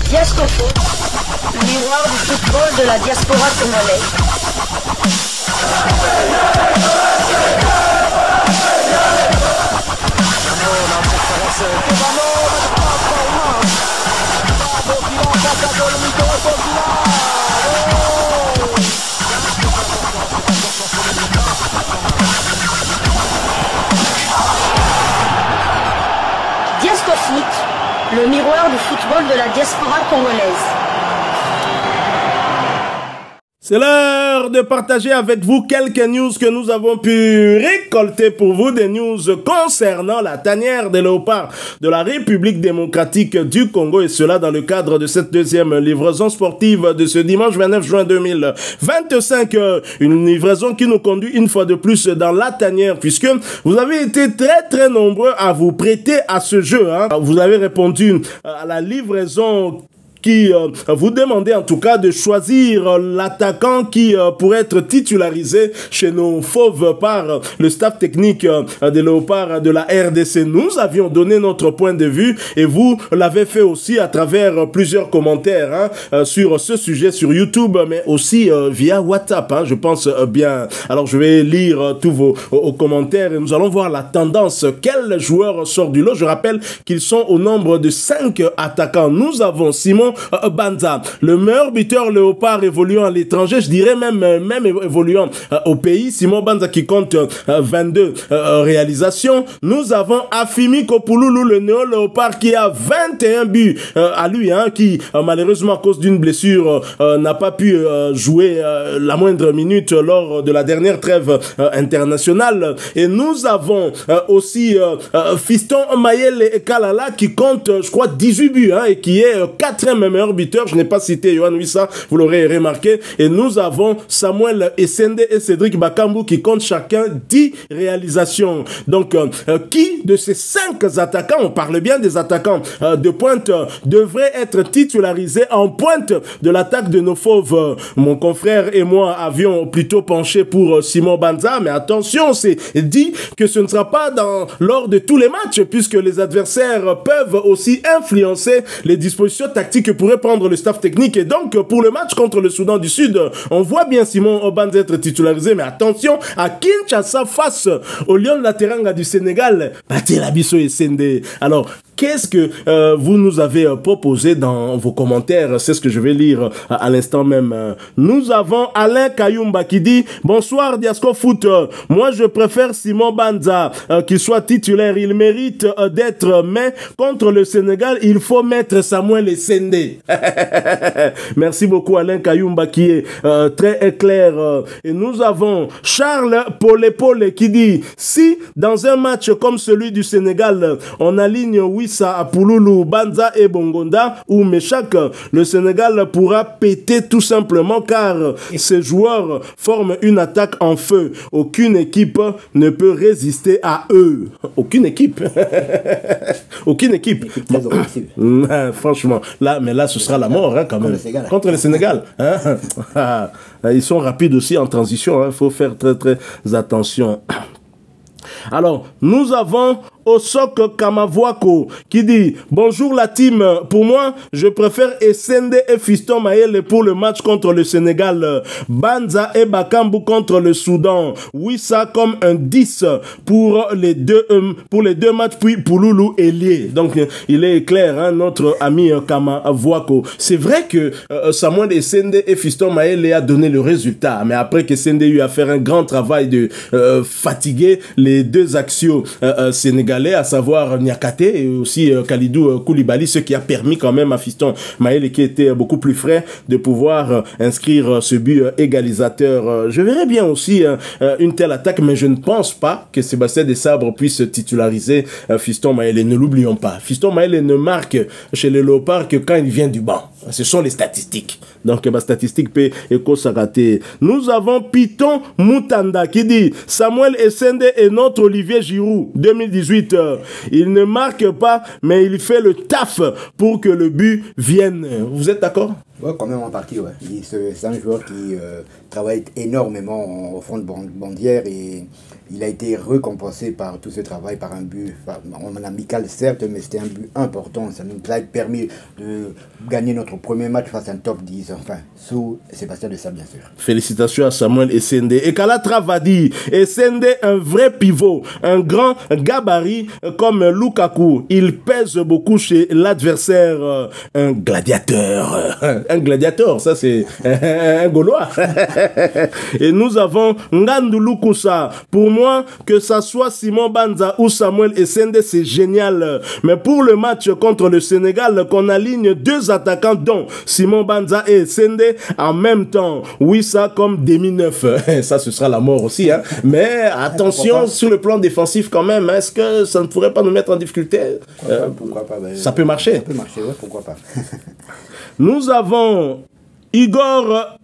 Diascofoot, miroir du football de la diaspora congolaise. Diascofoot, le miroir du football de la diaspora congolaise. C'est l'heure de partager avec vous quelques news que nous avons pu récolter pour vous, des news concernant la tanière des léopards de la République démocratique du Congo, et cela dans le cadre de cette deuxième livraison sportive de ce dimanche 29 juin 2025. Une livraison qui nous conduit une fois de plus dans la tanière, puisque vous avez été très nombreux à vous prêter à ce jeu. Vous avez répondu à la livraison qui vous demandez en tout cas de choisir l'attaquant qui pourrait être titularisé chez nos fauves par le staff technique des léopards de la RDC. Nous avions donné notre point de vue et vous l'avez fait aussi à travers plusieurs commentaires sur ce sujet sur YouTube, mais aussi via WhatsApp, je pense bien. Alors je vais lire tous vos commentaires et nous allons voir la tendance. Quel joueur sort du lot? Je rappelle qu'ils sont au nombre de 5 attaquants. Nous avons Simon Banza, le meilleur buteur léopard évoluant à l'étranger, je dirais même évoluant au pays. Simon Banza qui compte 22 réalisations. Nous avons Afimi Kopouloulou, le néo-léopard qui a 21 buts à lui, qui malheureusement à cause d'une blessure n'a pas pu jouer la moindre minute lors de la dernière trêve internationale. Et nous avons aussi Fiston Mayele Kalala qui compte je crois 18 buts et qui est 4e meilleur buteur. Je n'ai pas cité Yohan Wissa, vous l'aurez remarqué. Et nous avons Samuel Essende et Cédric Bakambu qui comptent chacun 10 réalisations. Donc, qui de ces 5 attaquants, on parle bien des attaquants de pointe, devrait être titularisé en pointe de l'attaque de nos fauves? Mon confrère et moi avions plutôt penché pour Simon Banza, mais attention, c'est dit que ce ne sera pas lors de tous les matchs, puisque les adversaires peuvent aussi influencer les dispositions tactiques que pourrait prendre le staff technique. Et donc, pour le match contre le Soudan du Sud, on voit bien Simon Banza être titularisé, mais attention, à Kinshasa face au Lion de la Teranga du Sénégal, Batelabiso et Sende. Alors, qu'est-ce que vous nous avez proposé dans vos commentaires? C'est ce que je vais lire à l'instant même. Nous avons Alain Kayumba qui dit « Bonsoir Diascofoot, moi je préfère Simon Banza qu'il soit titulaire, il mérite d'être, mais contre le Sénégal, il faut mettre Samuel Essende. » Merci beaucoup Alain Kayumba qui est très clair. Et nous avons Charles Pole qui dit « Si dans un match comme celui du Sénégal, on aligne Wissa, Apouloulou, Banza et Bongonda ou Meshak, le Sénégal pourra péter tout simplement car ces joueurs forment une attaque en feu. Aucune équipe ne peut résister à eux. » Aucune équipe. Aucune équipe. Franchement, là ce sera la mort quand même. Contre le Sénégal. Ils sont rapides aussi en transition. Il faut faire très attention. Alors, nous avons Osok Kamavwako qui dit « Bonjour la team, pour moi, je préfère Essende et Fiston Mayele pour le match contre le Sénégal, Banza et Bakambu contre le Soudan, Wissa comme un 10 pour les deux matchs, puis Pouloulou et Lié. » Donc, il est clair, notre ami Kamavwako. C'est vrai que Samuel Essende et Fiston Mayele a donné le résultat, mais après que Essende eu à faire un grand travail de fatiguer les deux axiaux sénégalais, à savoir Niakate et aussi Khalidou Koulibaly, ce qui a permis quand même à Fiston Mayele, qui était beaucoup plus frais, de pouvoir inscrire ce but égalisateur. Je verrais bien aussi une telle attaque, mais je ne pense pas que Sébastien Desabre puisse titulariser Fiston Mayele. Ne l'oublions pas. Fiston Mayele ne marque chez les Léopards que quand il vient du banc. Ce sont les statistiques. Donc, ma statistique peut écho s'arrêter. Nous avons Piton Moutanda qui dit Samuel Essende et notre Olivier Giroud 2018. Il ne marque pas, mais il fait le taf pour que le but vienne. Vous êtes d'accord? Ouais, quand même en partie, ouais. C'est un joueur qui travaille énormément au front de bandière et il a été récompensé par tout ce travail, par un but en amical certes, mais c'était un but important. Ça nous a permis de gagner notre premier match face à un top 10, enfin, sous Sébastien Dessart, bien sûr. Félicitations à Samuel Essende. Et Kalatra Vadi, Essende, un vrai pivot, un grand gabarit comme Lukaku. Il pèse beaucoup chez l'adversaire, un gladiateur. Un gladiateur, ça c'est un Gaulois. Et nous avons Ngandou Koussa. Pour moi, que ça soit Simon Banza ou Samuel Essende, c'est génial. Mais pour le match contre le Sénégal, qu'on aligne deux attaquants, dont Simon Banza et Essende, en même temps, oui, ça comme demi neuf. Ça, ce sera la mort aussi. Hein. Mais attention sur le plan défensif quand même. Est-ce que ça ne pourrait pas nous mettre en difficulté? Pourquoi pas, ça peut marcher. Ça peut marcher, ouais, pourquoi pas. Nous avons Igor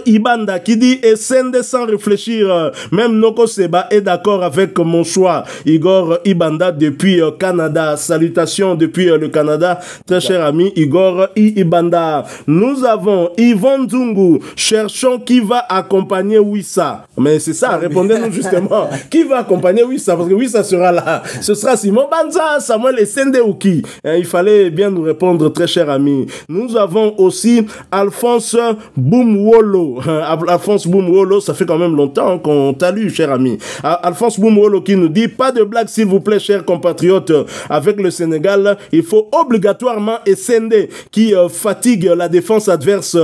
Ibanda qui dit Essende sans réfléchir. Même Noko Seba est d'accord avec mon choix. Igor Ibanda depuis Canada. Salutations depuis le Canada. Très cher ami Igor Ibanda. Nous avons Yvon Zungu. Cherchons qui va accompagner Wissa. Mais c'est ça, répondez-nous justement. Qui va accompagner Wissa? Parce que Wissa sera là. Ce sera Simon Banza, Samuel Essende ou qui? Il fallait bien nous répondre, très cher ami. Nous avons aussi Alphonse Boumwolo. Alphonse Boumwolo, ça fait quand même longtemps qu'on t'a lu, cher ami. Alphonse Boumwolo qui nous dit, pas de blague s'il vous plaît, chers compatriotes. Avec le Sénégal, il faut obligatoirement Essende qui fatigue la défense adverse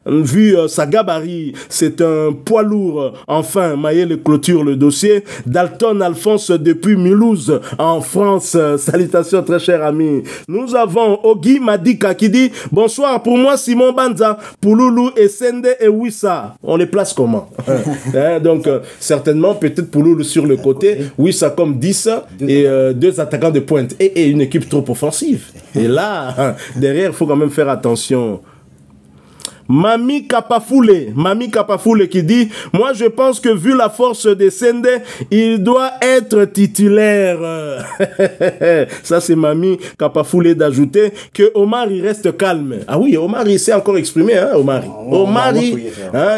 vu sa gabarit. C'est un poids lourd. Enfin, Mayele clôture le dossier. Dalton Alphonse depuis Mulhouse en France. Salutations, très cher ami. Nous avons Ogi Madika qui dit, bonsoir, pour moi Simon Banza, Pouloulou et Essende et Wissa, on les place comment? Donc, certainement, peut-être Pouloulou sur le côté, Wissa comme 10 et deux attaquants de pointe. Et une équipe trop offensive. Et là, derrière, il faut quand même faire attention. Mami Kapafoule qui dit, moi je pense que vu la force de Sende, il doit être titulaire. Ça c'est Mami Kapafoule d'ajouter que Omar il reste calme. Ah oui, Omar il s'est encore exprimé, hein, Omar. Omar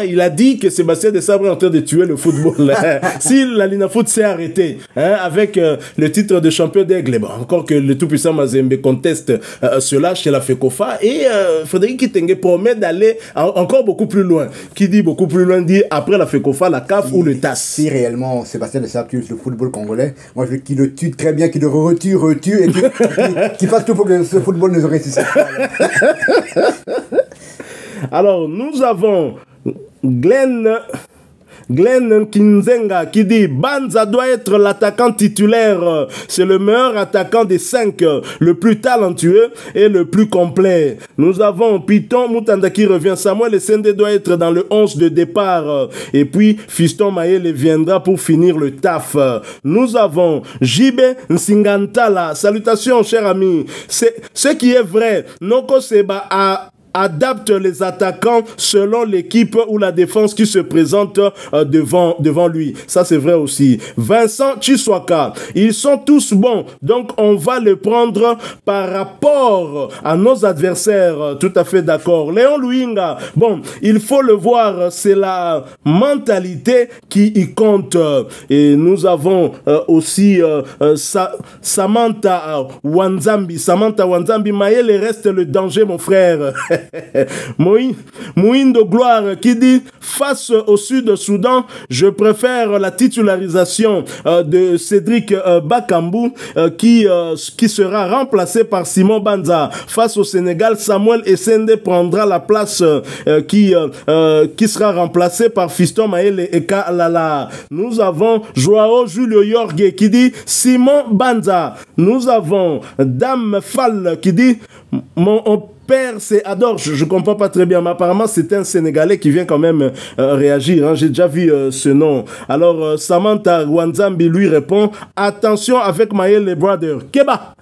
il a dit que Sébastien Dessart est en train de tuer le football. Si la Lina Foot s'est arrêtée avec le titre de champion d'aigle, bon, encore que le tout-puissant Mazembe conteste cela chez la FECOFA, et Frédéric Kitenge promet d'aller encore beaucoup plus loin. Qui dit beaucoup plus loin dit après la FECOFA, la CAF ou le TAS. Si réellement Sébastien Dessart tue le football congolais, moi je veux qu'il le tue très bien, qu'il le retue et qu'il fasse tout pour que ce football ne se ressuscite pas. Alors nous avons Glenn Kinzenga qui dit Banza doit être l'attaquant titulaire. C'est le meilleur attaquant des 5, le plus talentueux et le plus complet. Nous avons Piton Moutanda qui revient. Samuel Essende doit être dans le 11 de départ. Et puis Fiston Mayele viendra pour finir le taf. Nous avons Jibe Nsingantala. Salutations, cher ami. Ce qui est vrai, Noko Seba adapte les attaquants selon l'équipe ou la défense qui se présente devant lui. Ça, c'est vrai aussi. Vincent Chiswaka, ils sont tous bons, donc on va les prendre par rapport à nos adversaires. Tout à fait d'accord. Léon Louinga, bon, il faut le voir, c'est la mentalité qui y compte. Et nous avons aussi Samantha Wanzambi. Samantha Wanzambi, Mayele reste le danger, mon frère. Mouindo Gloire qui dit face au Sud-Soudan, je préfère la titularisation de Cédric Bakambu qui sera remplacé par Simon Banza. Face au Sénégal, Samuel Essende prendra la place qui sera remplacé par Fiston Mayele et Kalala. Nous avons Joao Julio Jorge qui dit Simon Banza. Nous avons Dame Fall qui dit mon père, c'est Ador, je comprends pas très bien, mais apparemment c'est un Sénégalais qui vient quand même réagir, hein. J'ai déjà vu ce nom. Alors Samantha Wanzambi lui répond, attention avec Mayele Brother, Keba.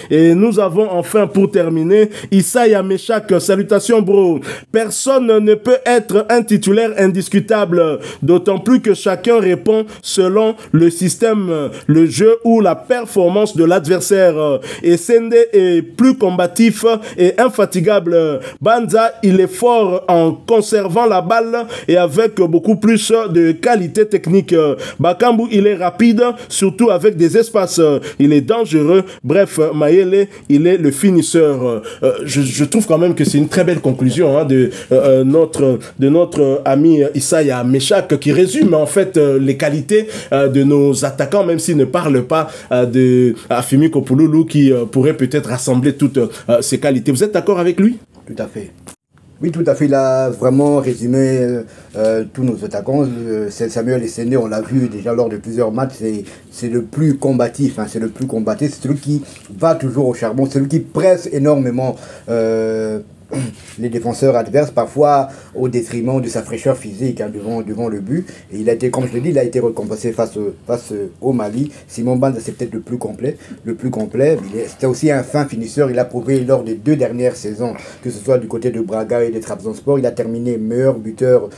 Et nous avons enfin pour terminer Issa Meshak, salutations bro. Personne ne peut être un titulaire indiscutable, d'autant plus que chacun répond selon le système, le jeu ou la performance de l'adversaire. Et Sende est plus combatif combatif et infatigable. Banza, il est fort en conservant la balle et avec beaucoup plus de qualité technique. Bakambu, il est rapide, surtout avec des espaces. Il est dangereux. Bref, Mayele, il est le finisseur. Je trouve quand même que c'est une très belle conclusion hein, de notre ami Isaya Meshak qui résume en fait les qualités de nos attaquants, même s'il ne parle pas de Afimi Kopouloulou qui pourrait peut-être rassembler toutes ces qualités. Vous êtes d'accord avec lui? Tout à fait. Oui, tout à fait. Il a vraiment résumé tous nos attaquants. Samuel Essendé, on l'a vu déjà lors de plusieurs matchs, c'est le plus combatif. Hein, c'est le plus combatif. C'est celui qui va toujours au charbon. C'est celui qui presse énormément les défenseurs adverses, parfois au détriment de sa fraîcheur physique hein, devant le but. Et il a été, comme je l'ai dit, il a été récompensé face au Mali. Simon Banza, c'est peut-être le plus complet. C'était aussi un fin finisseur. Il a prouvé lors des 2 dernières saisons, que ce soit du côté de Braga et des Trabzonspor, il a terminé meilleur buteur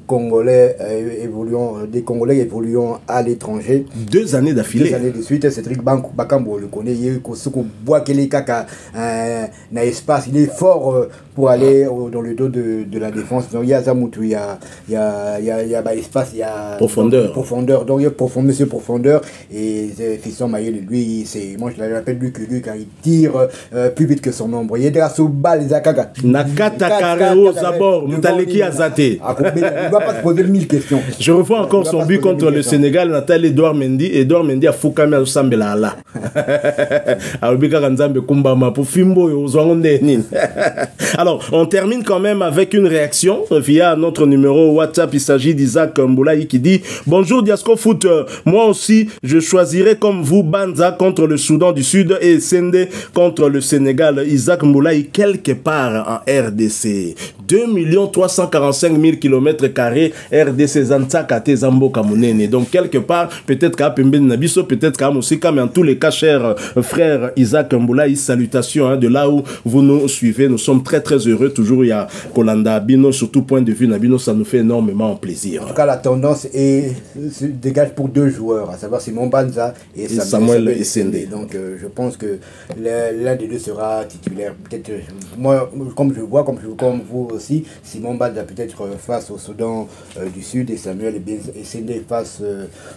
congolais évoluant à l'étranger. 2 années d'affilée. 2 années de suite. Cédric Bakambu, on le connaît. Il y a eu na espace. Il est fort pour aller dans le dos de la défense. Donc il y a Zamoutou, il y a espace, il y a profondeur. Donc il y a profondeur. Et Fiston Mayele, lui, moi je l'appelle lui quand il tire plus vite que son ombre. Il y a des balle, Zakaga. Nakata Kareo Zabor, Moutaleki Azate. Il ne doit pas se poser 1000 questions. Je revois encore son but contre le Sénégal, Nathalie Edouard Mendy. Edouard Mendy a Foukami à Sambela Allah. Alors, on termine quand même avec une réaction via notre numéro WhatsApp. Il s'agit d'Isaac Mboulaye qui dit « Bonjour Diasco Foot, moi aussi je choisirai comme vous Banza contre le Soudan du Sud et Sende contre le Sénégal. » Isaac Mboulaye quelque part en RDC. 2 345 000 km² RDC Zantsakate Zambo Kamunene. Donc quelque part, peut-être qu'à Pemben Nabiso, peut-être qu'à Moussika, mais en tous les cas, cher frère Isaac Mboulaye, salutations hein, de là où vous nous suivez. Nous sommes très très heureux. Toujours il y a Kolanda Bino, surtout point de vue Nabino, ça nous fait énormément plaisir. En tout cas, la tendance se dégage pour 2 joueurs, à savoir Simon Banza et Samuel Essendé. Donc je pense que l'un des deux sera titulaire. Peut-être moi, comme vous aussi, Simon Banza peut-être face au Soudan du Sud et Samuel Essendé face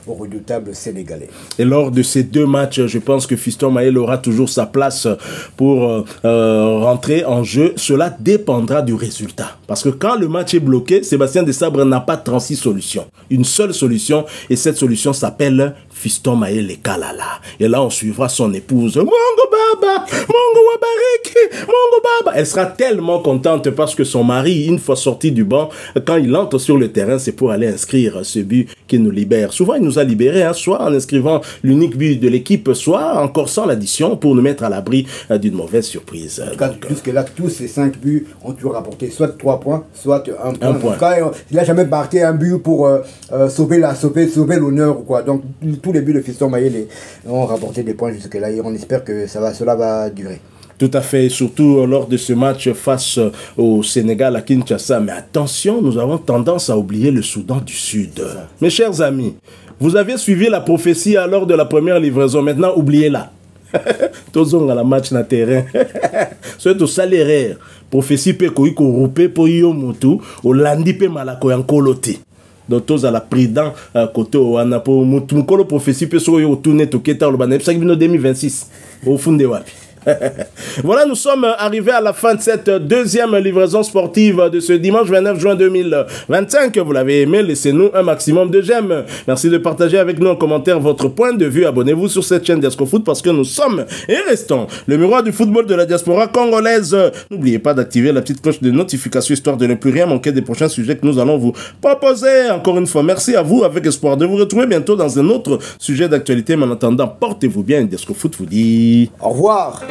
au redoutable Sénégalais. Et lors de ces 2 matchs, je pense que Fiston Mayele aura toujours sa place pour rentrer en jeu. Cela dépendra du résultat. Parce que quand le match est bloqué, Sébastien Desabre n'a pas 36 solutions. Une seule solution, et cette solution s'appelle Fiston Mayele Kalala. Et là, on suivra son épouse. Mongo Baba, Mongo Wabariki, Mongo Baba. Elle sera tellement contente parce que son mari, une fois sorti du banc, quand il entre sur le terrain, c'est pour aller inscrire ce but qui nous libère. Souvent, il nous a libérés, hein, soit en inscrivant l'unique but de l'équipe, soit en corsant l'addition pour nous mettre à l'abri d'une mauvaise surprise. En tout cas, jusque-là, tous ces 5 buts ont toujours rapporté soit 3 points, soit 1 point. En tout cas, il n'a jamais marqué un but pour sauver l'honneur ou quoi. Donc, tous les buts de Fiston Mayele ont rapporté des points jusque-là et on espère que cela va durer. Tout à fait, surtout lors de ce match face au Sénégal à Kinshasa. Mais attention, nous avons tendance à oublier le Soudan du Sud. Mes chers amis, vous avez suivi la prophétie lors de la première livraison. Maintenant, oubliez-la. Tozong à la match na terrain. C'est au salaire. Prophétie pe koiko roupé po yo mutu o landi pe malako yankolote. Donc tous à la prudent côté wana po mutu mukolo prophétie pe so yo tourner to keta lo bana 2026 au fond de wapi. Voilà, nous sommes arrivés à la fin de cette 2e livraison sportive de ce dimanche 29 juin 2025. Vous l'avez aimé, laissez-nous un maximum de j'aime. Merci de partager avec nous en commentaire votre point de vue. Abonnez-vous sur cette chaîne Diasco Foot parce que nous sommes et restons le miroir du football de la diaspora congolaise. N'oubliez pas d'activer la petite cloche de notification histoire de ne plus rien manquer des prochains sujets que nous allons vous proposer. Encore une fois, merci à vous avec espoir de vous retrouver bientôt dans un autre sujet d'actualité. Mais en attendant, portez-vous bien. Diasco Foot vous dit au revoir.